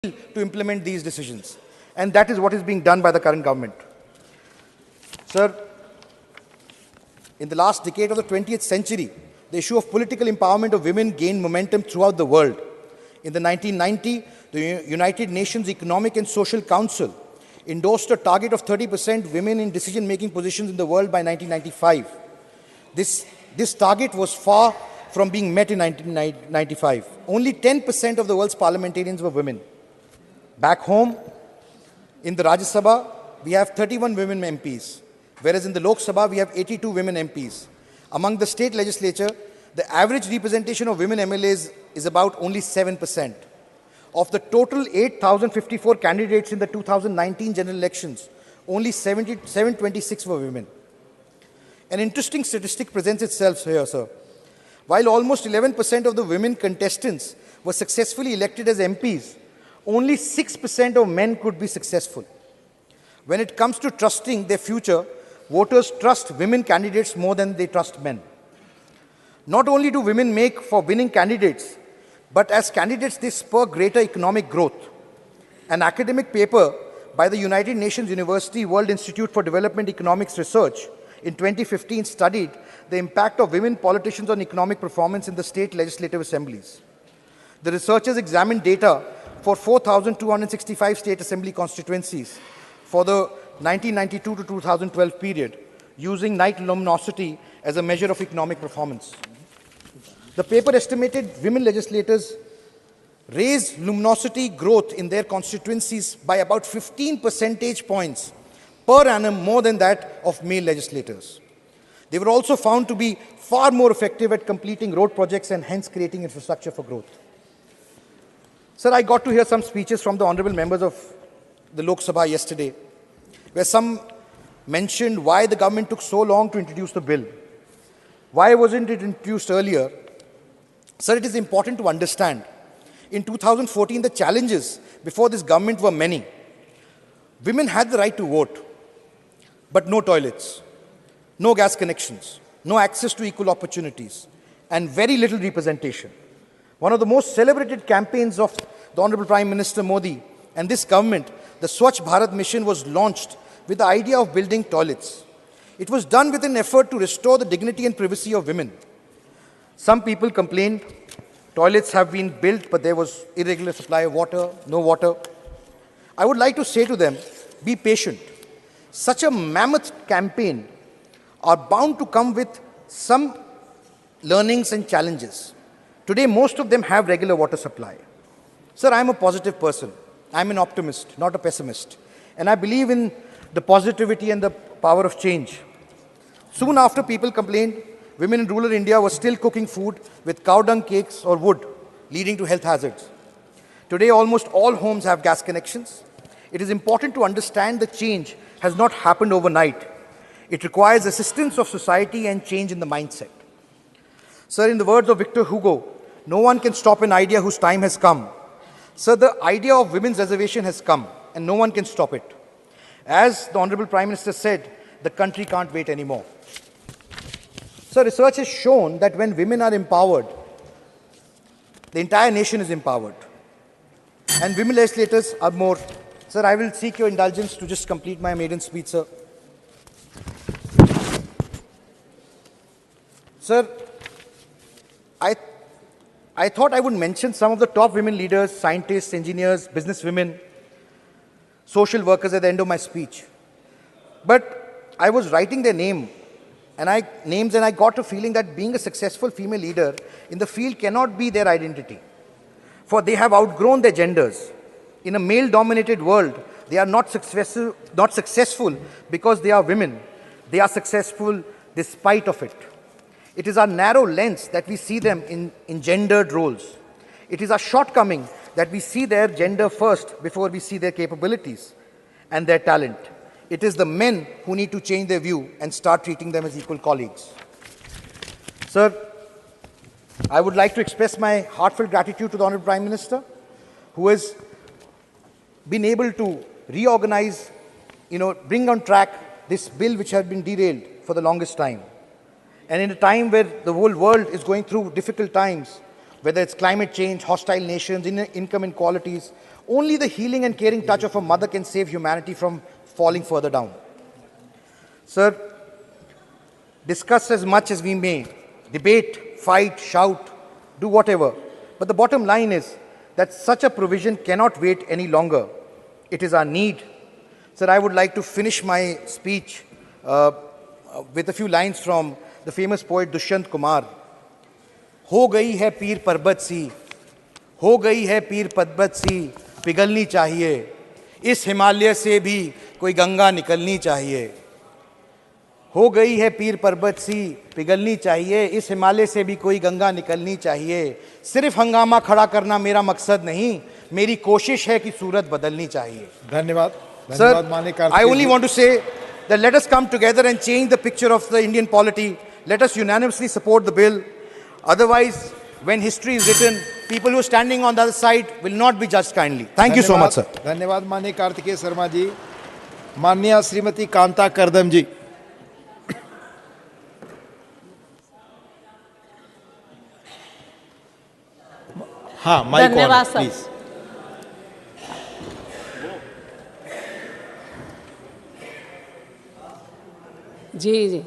to implement these decisions. And that is what is being done by the current government. Sir, in the last decade of the 20th century, the issue of political empowerment of women gained momentum throughout the world. In the 1990, the United Nations Economic and Social Council endorsed a target of 30% women in decision-making positions in the world by 1995. This target was far from being met in 1995. Only 10% of the world's parliamentarians were women. Back home, in the Rajya Sabha, we have 31 women MPs, whereas in the Lok Sabha, we have 82 women MPs. Among the state legislature, the average representation of women MLAs is about only 7%. Of the total 8,054 candidates in the 2019 general elections, only 726 were women. An interesting statistic presents itself here, sir. While almost 11% of the women contestants were successfully elected as MPs, only 6% of men could be successful. When it comes to trusting their future, voters trust women candidates more than they trust men. Not only do women make for winning candidates, but as candidates they spur greater economic growth. An academic paper by the United Nations University World Institute for Development Economics Research in 2015 studied the impact of women politicians on economic performance in the state legislative assemblies. The researchers examined data for 4,265 state assembly constituencies for the 1992 to 2012 period, using night luminosity as a measure of economic performance. The paper estimated women legislators raised luminosity growth in their constituencies by about 15 percentage points per annum more than that of male legislators. They were also found to be far more effective at completing road projects and hence creating infrastructure for growth. Sir, I got to hear some speeches from the honorable members of the Lok Sabha yesterday, where some mentioned why the government took so long to introduce the bill. Why wasn't it introduced earlier? Sir, it is important to understand. In 2014, the challenges before this government were many. Women had the right to vote, but no toilets, no gas connections, no access to equal opportunities, and very little representation. One of the most celebrated campaigns of the Honorable Prime Minister Modi and this government, the Swachh Bharat mission, was launched with the idea of building toilets. It was done with an effort to restore the dignity and privacy of women. Some people complained toilets have been built, but there was irregular supply of water, no water. I would like to say to them, be patient. Such a mammoth campaign are bound to come with some learnings and challenges. Today, most of them have regular water supply. Sir, I am a positive person. I am an optimist, not a pessimist. And I believe in the positivity and the power of change. Soon after people complained, women in rural India were still cooking food with cow dung cakes or wood, leading to health hazards. Today, almost all homes have gas connections. It is important to understand the change has not happened overnight. It requires assistance of society and change in the mindset. Sir, in the words of Victor Hugo, no one can stop an idea whose time has come. Sir, the idea of women's reservation has come, and no one can stop it. As the Honorable Prime Minister said, the country can't wait anymore. So research has shown that when women are empowered, the entire nation is empowered. And women legislators are more. Sir, I will seek your indulgence to just complete my maiden speech, sir. Sir, I thought I would mention some of the top women leaders, scientists, engineers, businesswomen, social workers at the end of my speech. But I was writing their names and I got a feeling that being a successful female leader in the field cannot be their identity. For they have outgrown their genders. In a male-dominated world, they are not successful because they are women. They are successful despite of it. It is our narrow lens that we see them in gendered roles. It is our shortcoming that we see their gender first before we see their capabilities and their talent. It is the men who need to change their view and start treating them as equal colleagues. Sir, I would like to express my heartfelt gratitude to the Honorable Prime Minister, who has been able to reorganize, bring on track this bill which had been derailed for the longest time. And in a time where the whole world is going through difficult times, whether it's climate change, hostile nations, income inequalities, Only the healing and caring touch of a mother can save humanity from falling further down. Sir, discuss as much as we may, debate, fight, shout, do whatever. But the bottom line is that such a provision cannot wait any longer. It is our need. Sir, I would like to finish my speech with a few lines from the famous poet Dushyant Kumar. हो गई है पीर पर्वत सी, हो गई है पीर पर्वत सी, पिघलनी चाहिए, इस हिमालय से भी कोई गंगा निकलनी चाहिए. हो गई है पीर पर्वत सी, पिघलनी चाहिए, इस हिमालय से भी कोई गंगा निकलनी चाहिए. सिर्फ हंगामा खड़ा करना मेरा मकसद नहीं, मेरी कोशिश है कि सूरत बदलनी चाहिए. धन्यवाद. Sir, I only want to say that let us come together and change the picture of the Indian polity. Let us unanimously support the bill. Otherwise, when history is written, people who are standing on the other side will not be judged kindly. Thank you so much, sir. धन्यवाद माननीय कार्तिकेय शर्मा जी. माननीय श्रीमती कांता करदम जी. हाँ, mike on please. जी जी.